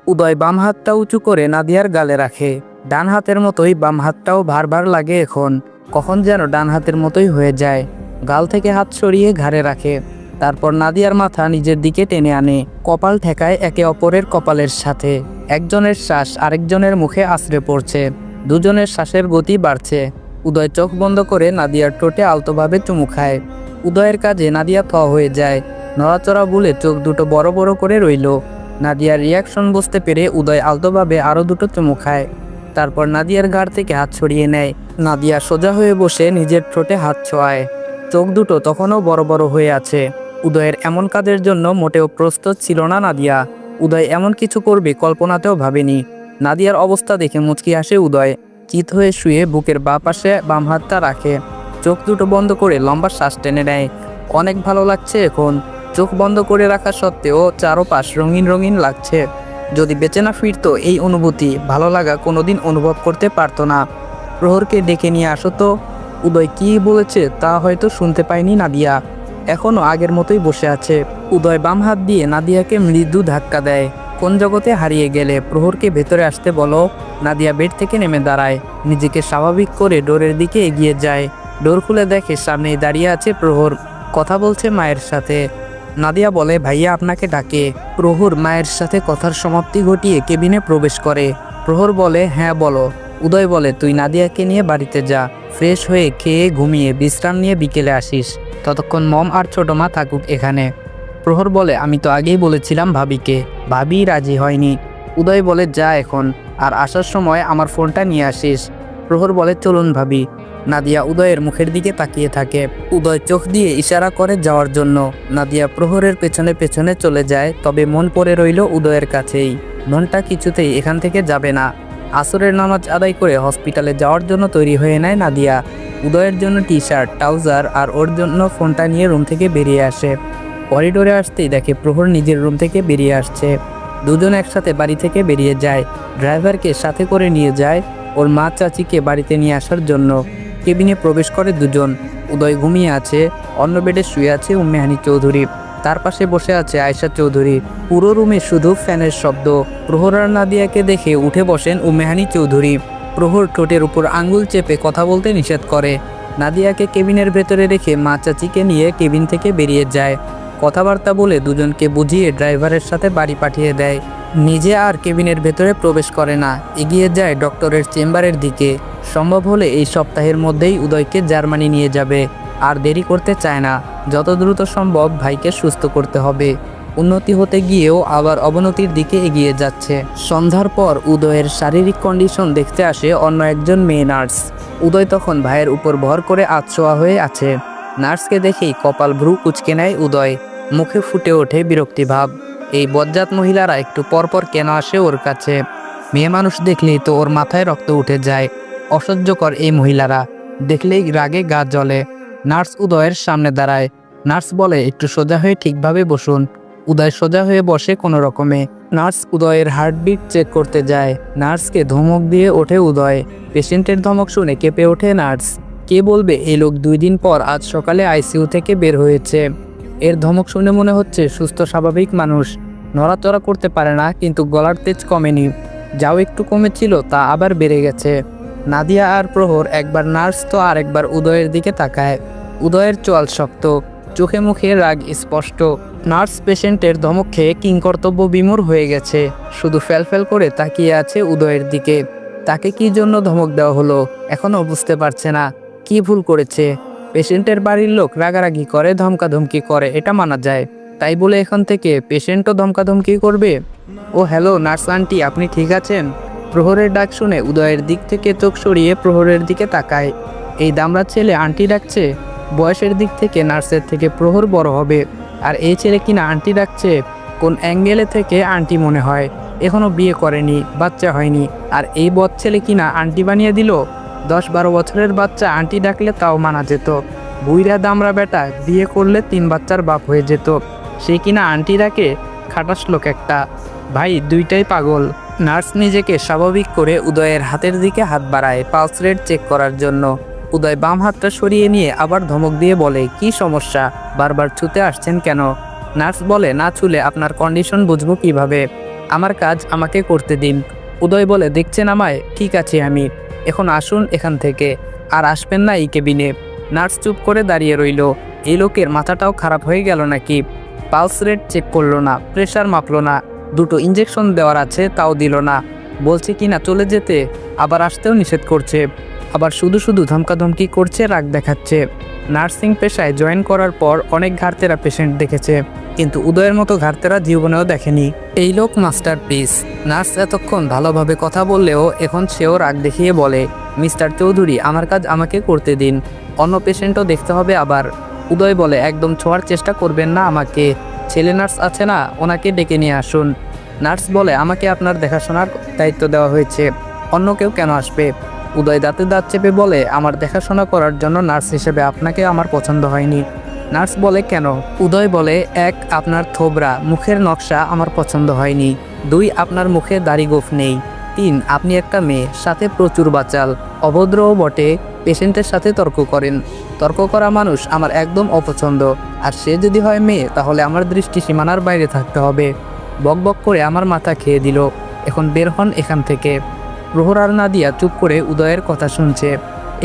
উদয় বাম হাতটা উঁচু করে নাদিয়ার গালে রাখে। ডান হাতের মতোই বাম হাতটাও ভার ভার লাগে এখন, কখন যেন ডান হাতের মতোই হয়ে যায়। গাল থেকে হাত সরিয়ে ঘাড়ে রাখে। তারপর নাদিয়ার মাথা নিজের দিকে টেনে আনে, কপাল ঠেকায় একে অপরের কপালের সাথে। একজনের শ্বাস আরেকজনের মুখে আছড়ে পড়ছে, দুজনের শ্বাসের গতি বাড়ছে। উদয় চোখ বন্ধ করে নাদিয়ার ঠোঁটে আলতোভাবে চুমু খায়। উদয়ের কাজে নাদিয়া থ হয়ে যায়, নড়াচড়া ভুলে চোখ দুটো বড় বড় করে রইল। নাদিয়ার রিয়াকশন বুঝতে পেরে উদয় আলতোভাবে আরও দুটো চুমু খায়। তারপর নাদিয়ার ঘাড় থেকে হাত সরিয়ে নেয়। নাদিয়া সোজা হয়ে বসে নিজের ঠোঁটে হাত ছোঁয়ায়। চোখ দুটো তখনও বড় বড় হয়ে আছে। উদয়ের এমন কাজের জন্য মোটেও প্রস্তুত ছিল না নাদিয়া। উদয় এমন কিছু করবে কল্পনাতেও ভাবেনি। নাদিয়ার অবস্থা দেখে মুচকি হাসে উদয়। চিত হয়ে শুয়ে বুকের বাঁ পাশে বাম হাতটা রাখে। চোখ দুটো বন্ধ করে লম্বা শ্বাস টেনে নেয়। অনেক ভালো লাগছে এখন। চোখ বন্ধ করে রাখা সত্ত্বেও চারপাশ রঙিন রঙিন লাগছে। যদি বেঁচে না ফিরতো এই অনুভূতি, ভালো লাগা কোনোদিন অনুভব করতে পারতো না। প্রহরকে ডেকে নিয়ে আসো তো। উদয় কী বলেছে তা হয়তো শুনতে পায়নি নাদিয়া। এখনও আগের মতোই বসে আছে। উদয় বাম হাত দিয়ে নাদিয়াকে মৃদু ধাক্কা দেয়। কোন জগতে হারিয়ে গেলে, প্রহরকে ভেতরে আসতে বলো। নাদিয়া বেড থেকে নেমে দাঁড়ায়, নিজেকে স্বাভাবিক করে ডোরের দিকে এগিয়ে যায়। ডোর খুলে দেখে সামনেই দাঁড়িয়ে আছে প্রহর, কথা বলছে মায়ের সাথে। নাদিয়া বলে, ভাইয়া আপনাকে ডাকে। প্রহর মায়ের সাথে কথার সমাপ্তি ঘটিয়ে কেবিনে প্রবেশ করে। প্রহর বলে, হ্যাঁ বলো। উদয় বলে, তুই নাদিয়াকে নিয়ে বাড়িতে যা, ফ্রেশ হয়ে খেয়ে ঘুমিয়ে বিশ্রাম নিয়ে বিকেলে আসিস। ততক্ষণ মম আর ছোট মা থাকুক এখানে। প্রহর বলে, আমি তো আগেই বলেছিলাম ভাবিকে, ভাবি রাজি হয়নি। উদয় বলে, যা এখন, আর আসার সময় আমার ফোনটা নিয়ে আসিস। প্রহর বলে, চলুন ভাবি। নাদিয়া উদয়ের মুখের দিকে তাকিয়ে থাকে। উদয় চোখ দিয়ে ইশারা করে যাওয়ার জন্য। নাদিয়া প্রহরের পেছনে পেছনে চলে যায়, তবে মন পড়ে রইল উদয়ের কাছেই। মনটা কিছুতেই এখান থেকে যাবে না। আসরের নামাজ আদায় করে হসপিটালে যাওয়ার জন্য তৈরি হয়ে নেয় নাদিয়া। উদয়ের জন্য টি শার্ট, ট্রাউজার আর ওর জন্য ফোনটা নিয়ে রুম থেকে বেরিয়ে আসে। করিডোরে আসতেই দেখে প্রহর নিজের রুম থেকে বেরিয়ে আসছে। দুজন একসাথে বাড়ি থেকে বেরিয়ে যায়। ড্রাইভারকে সাথে করে নিয়ে যায় ওর মা চাচিকে বাড়িতে নিয়ে আসার জন্য। কেবিনে প্রবেশ করে দুজন। উদয় ঘুমিয়ে আছে, অন্য বেডে শুয়ে আছে উম্মেহানি চৌধুরী। তার পাশে বসে আছে আয়েশা চৌধুরী। পুরো রুমে শুধু ফ্যানের শব্দ। প্রহর আর নাদিয়াকে দেখে উঠে বসেন উম্মেহানি চৌধুরী। প্রহর ঠোঁটের উপর আঙ্গুল চেপে কথা বলতে নিষেধ করে। নাদিয়াকে কেবিনের ভেতরে রেখে মা চাচিকে নিয়ে কেবিন থেকে বেরিয়ে যায়। কথাবার্তা বলে দুজনকে বুঝিয়ে ড্রাইভারের সাথে বাড়ি পাঠিয়ে দেয়। নিজে আর কেবিনের ভেতরে প্রবেশ করে না, এগিয়ে যায় ডক্টরের চেম্বারের দিকে। সম্ভব হলে এই সপ্তাহের মধ্যেই উদয়কে জার্মানি নিয়ে যাবে। আর দেরি করতে চায় না, যত দ্রুত সম্ভব ভাইকে সুস্থ করতে হবে। উন্নতি হতে গিয়েও আবার অবনতির দিকে এগিয়ে যাচ্ছে। সন্ধ্যার পর উদয়ের শারীরিক কন্ডিশন দেখতে আসে অন্য একজন মেয়ে নার্স। উদয় তখন ভাইয়ের উপর ভর করে আতশোয়া হয়ে আছে। নার্সকে দেখেই কপাল ভ্রু কুঁচকে নেয় উদয়। মুখে ফুটে ওঠে বিরক্তিভাব। এই বজ্জাত মহিলারা একটু পরপর কেন আসে ওর কাছে? মেয়ে মানুষ দেখলেই তো ওর মাথায় রক্ত উঠে যায়। অসহ্যকর এই মহিলারা, দেখলেই রাগে গা জ্বলে। নার্স উদয়ের সামনে দাঁড়ায়। নার্স বলে, একটু সোজা হয়ে ঠিকভাবে বসুন। উদয় সোজা হয়ে বসে কোনো রকমে। নার্স উদয়ের হার্টবিট চেক করতে যায়। নার্সকে ধমক দিয়ে ওঠে উদয়। পেশেন্টের ধমক শুনে কেঁপে ওঠে নার্স। কে বলবে এই লোক 2 দিন পর আজ সকালে আইসিইউ থেকে বের হয়েছে। এর ধমক শুনে মনে হচ্ছে সুস্থ স্বাভাবিক মানুষ। নড়াচড়া করতে পারে না, কিন্তু গলার তেজ কমেনি। যাও একটু কমেছিল তা আবার বেড়ে গেছে। নাদিয়া আর প্রহর একবার নার্স তো আরেকবার উদয়ের দিকে তাকায়। উদয়ের চোয়াল শক্ত, চোখে মুখে রাগ স্পষ্ট। নার্স পেশেন্টের ধমক খেয়ে কিংকর্তব্য বিমূঢ় হয়ে গেছে, শুধু ফ্যালফ্যাল করে তাকিয়ে আছে উদয়ের দিকে। তাকে কি জন্য ধমক দেওয়া হলো এখনও বুঝতে পারছে না। কি ভুল করেছে? পেশেন্টের বাড়ির লোক রাগারাগি করে, ধমকাধমকি করে, এটা মানা যায়। তাই বলে এখন থেকে পেশেন্টও ধমকাধমকি করবে? ও হ্যালো নার্স আন্টি, আপনি ঠিক আছেন? প্রহরের ডাক শুনে উদয়ের দিক থেকে চোখ সরিয়ে প্রহরের দিকে তাকায়। এই দামড়া ছেলে আন্টি ডাকছে? বয়সের দিক থেকে নার্সের থেকে প্রহর বড় হবে, আর এই ছেলে কিনা আন্টি ডাকছে। কোন অ্যাঙ্গেলে থেকে আন্টি মনে হয়? এখনো বিয়ে করেনি, বাচ্চা হয়নি, আর এই বদ ছেলে কিনা আন্টি বানিয়ে দিল। 10-12 বছরের বাচ্চা আন্টি ডাকলে তাও মানা যেত। বুইরা দামড়া বেটা বিয়ে করলে 3 বাচ্চার বাপ হয়ে যেত, সে কিনা আন্টি ডাকে? খাটাস লোক একটা। ভাই দুইটাই পাগল। নার্স নিজেকে স্বাভাবিক করে উদয়ের হাতের দিকে হাত বাড়ায় পালস রেট চেক করার জন্য। উদয় বাম হাতটা সরিয়ে নিয়ে আবার ধমক দিয়ে বলে, কি সমস্যা? বারবার ছুতে আসছেন কেন? নার্স বলে, না ছুলে আপনার কন্ডিশন বুঝবো কিভাবে? আমার কাজ আমাকে করতে দিন। উদয় বলে, দেখছেন আমায়, ঠিক আছে আমি, এখন আসুন এখান থেকে, আর আসবেন না এই কেবিনে। নার্স চুপ করে দাঁড়িয়ে রইল। এই লোকের মাথাটাও খারাপ হয়ে গেল নাকি? পালস রেট চেক করলো না, প্রেশার মাপলো না, দুটো ইঞ্জেকশন দেওয়ার আছে তাও দিল না। বলছে কিনা চলে যেতে, আবার আসতেও নিষেধ করছে, আবার শুধু শুধু ধমকাধমকি করছে, রাগ দেখাচ্ছে। নার্সিং পেশায় জয়েন করার পর অনেক ঘাড়তেরা পেশেন্ট দেখেছে, কিন্তু উদয়ের মতো ঘাড়তেরা জীবনেও দেখেনি। এই লোক মাস্টারপিস। নার্স এতক্ষণ ভালোভাবে কথা বললেও এখন সেও রাগ দেখিয়ে বলে, মিস্টার চৌধুরী, আমার কাজ আমাকে করতে দিন, অন্য পেশেন্টও দেখতে হবে আবার। উদয় বলে, একদম ছোঁয়ার চেষ্টা করবেন না আমাকে, ছেলে নার্স আছে না, ওনাকে ডেকে নিয়ে আসুন। নার্স বলে, আমাকে আপনার দেখাশোনার দায়িত্ব দেওয়া হয়েছে, অন্য কেউ কেন আসবে? উদয় দাঁতে দাঁত চেপে বলে, আমার দেখাশোনা করার জন্য নার্স হিসেবে আপনাকে আমার পছন্দ হয়নি। নার্স বলে, কেন? উদয় বলে, 1, আপনার থোবরা মুখের নকশা আমার পছন্দ হয়নি। 2, আপনার মুখে দাড়ি গোঁফ নেই। 3, আপনি একটা মেয়ে, সাথে প্রচুর বাচাল, অভদ্রও বটে, পেশেন্টের সাথে তর্ক করেন। তর্ক করা মানুষ আমার একদম অপছন্দ, আর সে যদি হয় মেয়ে তাহলে আমার দৃষ্টি সীমানার বাইরে থাকতে হবে। বক বক করে আমার মাথা খেয়ে দিল, এখন বের হন এখান থেকে। প্রহর আর নাদিয়া চুপ করে উদয়ের কথা শুনছে।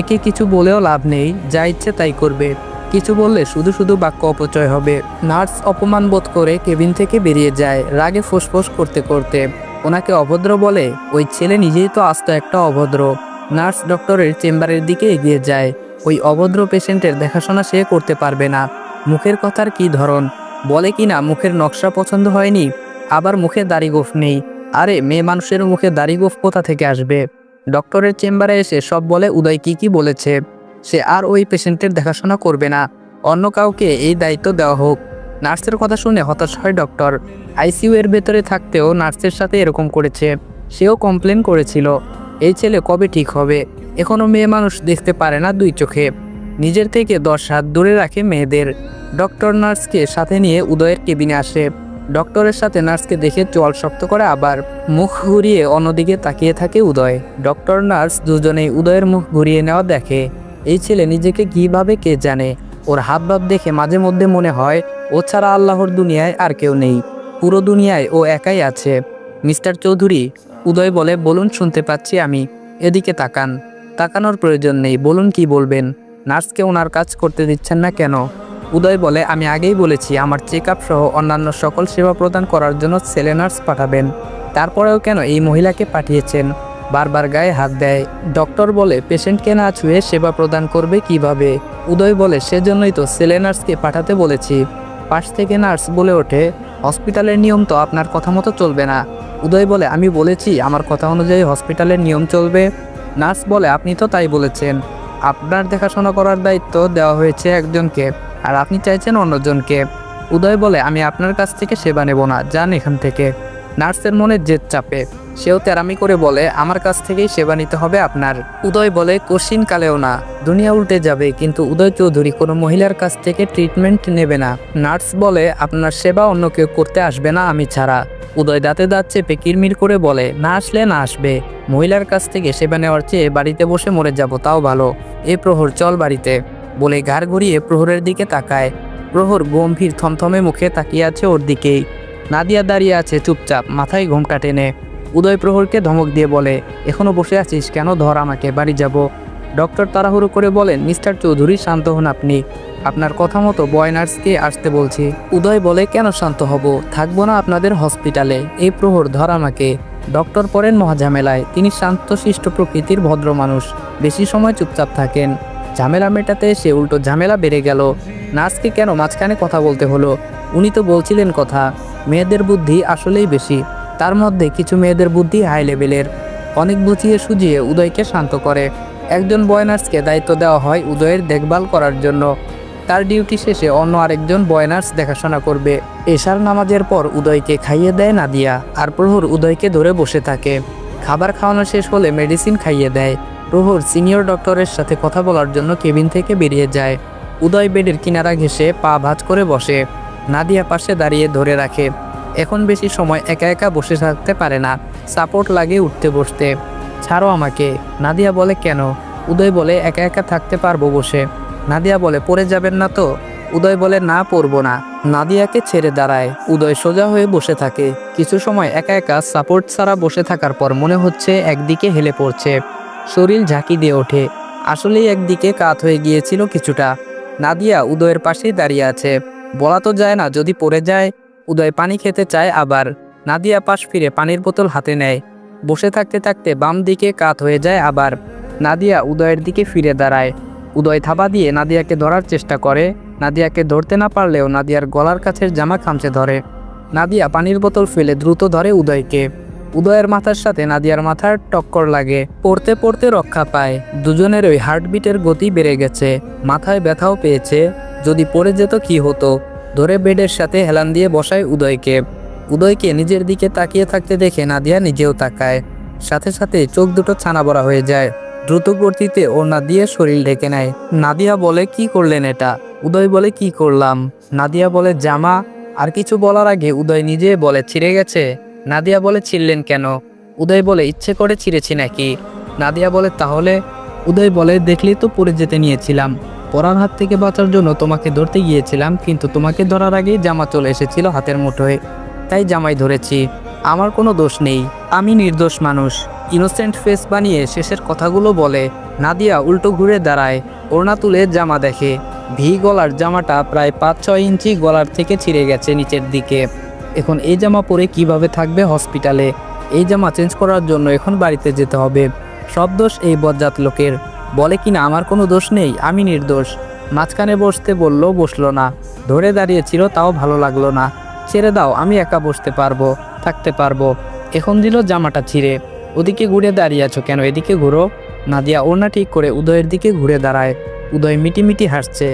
একে কিছু বলেও লাভ নেই, যা ইচ্ছে তাই করবে, কিছু বললে শুধু শুধু বাক্য অপচয় হবে। নার্স অপমান বোধ করে কেবিন থেকে বেরিয়ে যায়, রাগে ফোঁসফোঁস করতে করতে। ওনাকে অভদ্র বলে? ওই ছেলে নিজেই তো আস্ত একটা অভদ্র। নার্স ডক্টরের চেম্বারের দিকে এগিয়ে যায়। ওই অভদ্র পেশেন্টের দেখাশোনা সে করতে পারবে না। মুখের কথার কি ধরন! বলে কি না মুখের নকশা পছন্দ হয়নি, আবার মুখে দাড়ি গোঁফ নেই। আরে মেয়ে মানুষের মুখে দাড়ি গোঁফ কোথা থেকে আসবে? ডক্টরের চেম্বারে এসে সব বলে উদয় কি বলেছে। সে আর ওই পেশেন্টের দেখাশোনা করবে না, অন্য কাউকে এই দায়িত্ব দেওয়া হোক। নার্সের কথা শুনে হতাশ হয় ডক্টর। আইসিইউ এর ভেতরে থাকতেও নার্সের সাথে এরকম করেছে, সেও কমপ্লেন করেছিল। এই ছেলে কবে ঠিক হবে? এখনও মেয়ে মানুষ দেখতে পারে না 2 চোখে, নিজের থেকে 10 হাত দূরে রাখে মেয়েদের। ডক্টর নার্সকে সাথে নিয়ে উদয়ের কেবিনে আসে। ডক্টরের সাথে নার্সকে দেখে চোয়াল শক্ত করে আবার মুখ ঘুরিয়ে অন্যদিকে তাকিয়ে থাকে উদয়। ডক্টর নার্স দুজনেই উদয়ের মুখ ঘুরিয়ে নেওয়া দেখে। এই ছেলে নিজেকে কীভাবে কে জানে। ওর হাবভাব দেখে মাঝে মধ্যে মনে হয় ও ছাড়া আল্লাহর দুনিয়ায় আর কেউ নেই, পুরো দুনিয়ায় ও একাই আছে। মিস্টার চৌধুরী, উদয় বলে, বলুন, শুনতে পাচ্ছি আমি। এদিকে তাকান। তাকানোর প্রয়োজন নেই, বলুন কি বলবেন। নার্সকে ওনার কাজ করতে দিচ্ছেন না কেন? উদয় বলে, আমি আগেই বলেছি আমার চেক আপ সহ অন্যান্য সকল সেবা প্রদান করার জন্য ছেলে নার্স পাঠাবেন, তারপরেও কেন এই মহিলাকে পাঠিয়েছেন? বারবার গায়ে হাত দেয়। ডক্টর বলে, পেশেন্টকে না ছুঁয়ে সেবা প্রদান করবে কিভাবে? উদয় বলে, সেজন্যই তো ছেলে নার্সকে পাঠাতে বলেছি। পাশ থেকে নার্স বলে ওঠে, হসপিটালের নিয়ম তো আপনার কথা মতো চলবে না। উদয় বলে, আমি বলেছি আমার কথা অনুযায়ী হসপিটালের নিয়ম চলবে। নার্স বলে, আপনি তো তাই বলেছেন, আপনার দেখাশোনা করার দায়িত্ব দেওয়া হয়েছে একজনকে, আর আপনি চাইছেন অন্যজনকে। উদয় বলে, আমি আপনার কাছ থেকে সেবা নেব না, যান এখান থেকে। নার্সের মনে জেদ চাপে, সেও তেরামি করে বলে, আমার কাছ থেকেই সেবা নিতে হবে আপনার। উদয় বলে, কোশ্চিন কালেও না, দুনিয়া উল্টে যাবে কিন্তু উদয় চৌধুরী কোনো মহিলার কাছ থেকে ট্রিটমেন্ট নেবে না। নার্স বলে, আপনার সেবা অন্য কেউ করতে আসবে না আমি ছাড়া। উদয় দাঁতে দাঁত চেপে কিরমির করে বলে, না আসলে না আসবে, মহিলার কাছ থেকে সেবা নেওয়ার চেয়ে বাড়িতে বসে মরে যাব তাও ভালো। এ প্রহর, চল বাড়িতে, বলে ঘাড় ঘুরিয়ে প্রহরের দিকে তাকায়। প্রহর গম্ভীর থমথমে মুখে তাকিয়ে আছে ওর দিকেই। নাদিয়া দাঁড়িয়ে আছে চুপচাপ, মাথায় ঘোমটা টেনে। উদয় প্রহরকে ধমক দিয়ে বলে, এখনো বসে আছিস কেন, ধর আমাকে, বাড়ি যাব। ডক্টর তাড়াহুড়ো করে বলেন, মিস্টার চৌধুরী শান্ত হন আপনি, আপনার কথা মতো বয় নার্সকে আসতে বলছি। উদয় বলে, কেন শান্ত হব, থাকবো না আপনাদের হসপিটালে। এই প্রহর, ধর আমাকে। ডক্টর পড়েন মহাঝামেলায়, তিনি শান্তশিষ্ট প্রকৃতির ভদ্র মানুষ, বেশি সময় চুপচাপ থাকেন। ঝামেলা মেটাতে এসে উল্টো ঝামেলা বেড়ে গেল। নার্সকে কেন মাঝখানে কথা বলতে হলো? উনি তো বলছিলেন কথা। মেয়েদের বুদ্ধি আসলেই বেশি, তার মধ্যে কিছু মেয়েদের বুদ্ধি হাই লেভেলের। অনেক বুঝিয়ে সুঝিয়ে উদয়কে শান্ত করে। একজন বয় নার্সকে দায়িত্ব দেওয়া হয় উদয়ের দেখভাল করার জন্য। তার ডিউটি শেষে অন্য আরেকজন বয় নার্স দেখাশোনা করবে। এশার নামাজের পর উদয়কে খাইয়ে দেয় নাদিয়া, আর প্রহর উদয়কে ধরে বসে থাকে। খাবার খাওয়ানো শেষ হলে মেডিসিন খাইয়ে দেয়। প্রহর সিনিয়র ডক্টরের সাথে কথা বলার জন্য কেবিন থেকে বেরিয়ে যায়। উদয় বেডের কিনারা ঘেঁষে পা ভাঁজ করে বসে। নাদিয়া পাশে দাঁড়িয়ে ধরে রাখে। এখন বেশি সময় একা একা বসে থাকতে পারে না, সাপোর্ট লাগে উঠতে বসতে। ছাড়ো আমাকে। নাদিয়া বলে, কেন? উদয় বলে, একা একা থাকতে পারবো বসে। নাদিয়া বলে, পড়ে যাবেন না তো? উদয় বলে না পড়বো না। নাদিয়াকে ছেড়ে দাঁড়ায়। উদয় সোজা হয়ে বসে থাকে। কিছু সময় একা একা সাপোর্ট ছাড়া বসে থাকার পর মনে হচ্ছে একদিকে হেলে পড়ছে, শরীর ঝাঁকি দিয়ে ওঠে। আসলেই একদিকে কাত হয়ে গিয়েছিল কিছুটা। নাদিয়া উদয়ের পাশেই দাঁড়িয়ে আছে। বলা তো যায় না যদি পড়ে যায়। উদয় পানি খেতে চায় আবার। নাদিয়া পাশ ফিরে পানির বোতল হাতে নেয়। বসে থাকতে থাকতে বাম দিকে কাত হয়ে যায় আবার। নাদিয়া উদয়ের দিকে ফিরে দাঁড়ায়। উদয় থাবা দিয়ে নাদিয়াকে ধরার চেষ্টা করে। নাদিয়াকে ধরতে না পারলেও নাদিয়ার গলার কাছের জামা খামচে ধরে। নাদিয়া পানির বোতল ফেলে দ্রুত ধরে উদয়কে। উদয়ের মাথার সাথে নাদিয়ার মাথার টক্কর লাগে। পড়তে পড়তে রক্ষা পায়। দুজনেরই হার্টবিটের গতি বেড়ে গেছে। মাথায় ব্যথাও পেয়েছে। যদি পড়ে যেত কি হতো। ধরে বেডের সাথে হেলান দিয়ে বসায় উদয়কে। উদয়কে নিজের দিকে তাকিয়ে থাকতে দেখে নাদিয়া নিজেও তাকায়। সাথে সাথে চোখ দুটো ছানা বড়া হয়ে যায়। দ্রুত গতিতে ওড়না দিয়ে শরীর ঢেকে নেয়। নাদিয়া বলে কি করলেন এটা? উদয় বলে কি করলাম? নাদিয়া বলে জামা। আর কিছু বলার আগে উদয় নিজে বলে ছিঁড়ে গেছে। নাদিয়া বলে ছিঁড়লেন কেন? উদয় বলে ইচ্ছে করে ছিঁড়েছি নাকি? নাদিয়া বলে তাহলে? উদয় বলে দেখলেই তো পড়ে যেতে নিয়েছিলাম। পরার হাত থেকে বাঁচার জন্য তোমাকে ধরতে গিয়েছিলাম, কিন্তু তোমাকে ধরার আগেই জামা চলে এসেছিল হাতের মুঠোয়, তাই জামাই ধরেছি। আমার কোনো দোষ নেই। আমি নির্দোষ মানুষ। ইনোসেন্ট ফেস বানিয়ে শেষের কথাগুলো বলে। নাদিয়া উল্টো ঘুরে দাঁড়ায়। ওড়না তুলে জামা দেখে। ভি গলার জামাটা প্রায় 5-6 ইঞ্চি গলার থেকে ছিঁড়ে গেছে নিচের দিকে। এখন এই জামা পরে কিভাবে থাকবে হসপিটালে? এই জামা চেঞ্জ করার জন্য এখন বাড়িতে যেতে হবে। সব দোষ এই বজ্জাত লোকের। বলে কিনা আমার কোনো দোষ নেই, আমি নির্দোষ। মাঝখানে বসতে বললো, বসলো না। ধরে দাঁড়িয়েছিল, তাও ভালো লাগলো না। ছেড়ে দাও, আমি একা বসতে পারবো, থাকতে পারবো। এখন দিল জামাটা ছিঁড়ে। ওদিকে ঘুরে দাঁড়িয়ে আছো কেন? এদিকে ঘুরো। নাদিয়া ওড়না ঠিক করে উদয়ের দিকে ঘুরে দাঁড়ায়। উদয় মিটিমিটি হাসছে।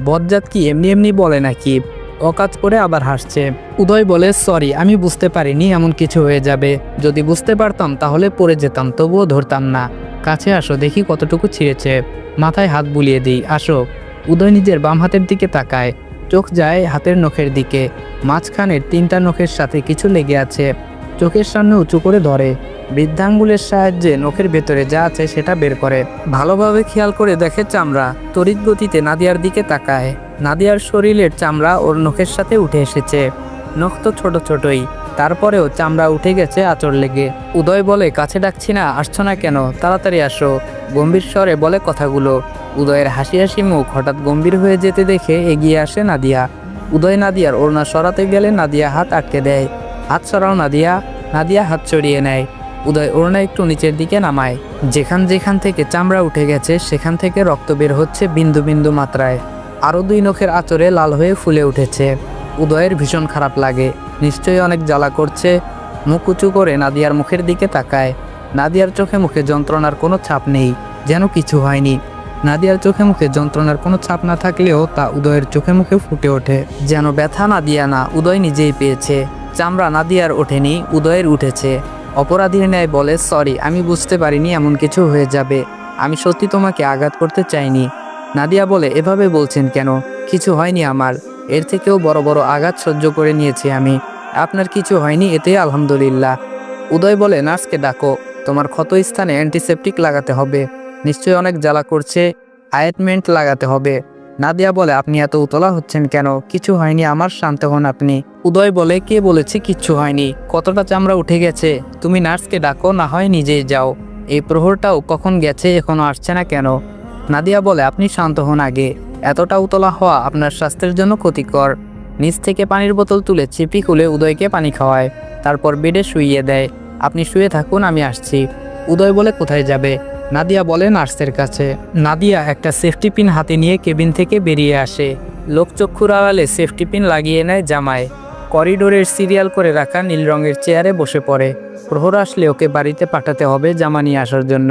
বজ্জাত কি এমনি এমনি বলে নাকি? অকাজ করে আবার হাসছে। উদয় বলে সরি, আমি বুঝতে পারিনি এমন কিছু হয়ে যাবে। যদি বুঝতে পারতাম তাহলে পড়ে যেতাম, তবুও ধরতাম না। কাছে আসো, দেখি কতটুকু ছিঁড়েছে। মাথায় হাত বুলিয়ে দিই, আসো। উদয় নিজের বাম হাতের দিকে তাকায়। চোখ যায় হাতের নখের দিকে। মাঝখানের 3টা নখের সাথে কিছু লেগে আছে। চোখের সামনে উঁচু করে ধরে। বৃদ্ধাঙ্গুলের সাহায্যে নখের ভেতরে যা আছে সেটা বের করে। ভালোভাবে খেয়াল করে দেখে চামড়া। তড়িৎ গতিতে নাদিয়ার দিকে তাকায়। নাদিয়ার শরীরের চামড়া ওর নখের সাথে উঠে এসেছে। নখ তো ছোট ছোটই, তারপরেও চামড়া উঠে গেছে আঁচড় লেগে। উদয় বলে কাছে ডাকছি না, আসছো না কেন? তাড়াতাড়ি আসো। গম্ভীর স্বরে বলে কথাগুলো। উদয়ের হাসি হাসি মুখ হঠাৎ গম্ভীর হয়ে যেতে দেখে এগিয়ে আসে নাদিয়া। উদয় নাদিয়ার ওড়না সরাতে গেলে নাদিয়া হাত আটকে দেয়। হাত সরাও নাদিয়া। নাদিয়া হাত সরিয়ে নেয়। উদয় ওড়না একটু নিচের দিকে নামায়। যেখান যেখান থেকে চামড়া উঠে গেছে সেখান থেকে রক্ত বের হচ্ছে বিন্দু বিন্দু মাত্রায়। আরও 2 নখের আঁচড়ে লাল হয়ে ফুলে উঠেছে। উদয়ের ভীষণ খারাপ লাগে। নিশ্চয়ই অনেক জ্বালা করছে। মুখ উঁচু করে নাদিয়ার মুখের দিকে তাকায়। নাদিয়ার চোখে মুখে যন্ত্রণার কোনো ছাপ নেই, যেন কিছু হয়নি। নাদিয়ার চোখে মুখে যন্ত্রণার কোনো ছাপ না থাকলেও তা উদয়ের চোখে মুখে ফুটে ওঠে। যেন ব্যথা নাদিয়া না, উদয় নিজেই পেয়েছে। চামড়া নাদিয়ার ওঠেনি, উদয়ের উঠেছে। অপরাধীর ন্যায় বলে সরি, আমি বুঝতে পারিনি এমন কিছু হয়ে যাবে। আমি সত্যি তোমাকে আঘাত করতে চাইনি। নাদিয়া বলে এভাবে বলছেন কেন? কিছু হয়নি আমার। এর থেকেও বড় বড় আঘাত সহ্য করে নিয়েছি আমি। আপনার কিছু হয়নি, এতে আলহামদুলিল্লাহ। উদয় বলে নার্সকে ডাকো, তোমার ক্ষত স্থানে অ্যান্টিসেপটিক লাগাতে হবে। নিশ্চয়ই অনেক জ্বালা করছে, অয়েন্টমেন্ট লাগাতে হবে। নাদিয়া বলে আপনি এত উতলা হচ্ছেন কেন? কিছু হয়নি আমার, শান্ত হন আপনি। উদয় বলে কে বলেছে কিচ্ছু হয়নি? কতটা চামড়া উঠে গেছে। তুমি নার্সকে ডাকো, না হয় নিজেই যাও। এই প্রহরটাও কখন গেছে, এখনো আসছে না কেন? নাদিয়া বলে আপনি শান্ত হন আগে। এতটা উতলা হওয়া আপনার স্বাস্থ্যের জন্য ক্ষতিকর। নিচ থেকে পানির বোতল তুলে চিপি খুলে উদয়কে পানি খাওয়ায়। তারপর বেডে শুইয়ে দেয়। আপনি শুয়ে থাকুন, আমি আসছি। উদয় বলে কোথায় যাবে? নাদিয়া বলে নার্সের কাছে। নাদিয়া একটা সেফটি পিন হাতে নিয়ে কেবিন থেকে বেরিয়ে আসে। লোকচক্ষুর আড়ালে সেফটি পিন লাগিয়ে নেয় জামায়। করিডোরের সিরিয়াল করে রাখা নীল রঙের চেয়ারে বসে পড়ে। প্রহর আসলে ওকে বাড়িতে পাঠাতে হবে জামা নিয়ে আসার জন্য।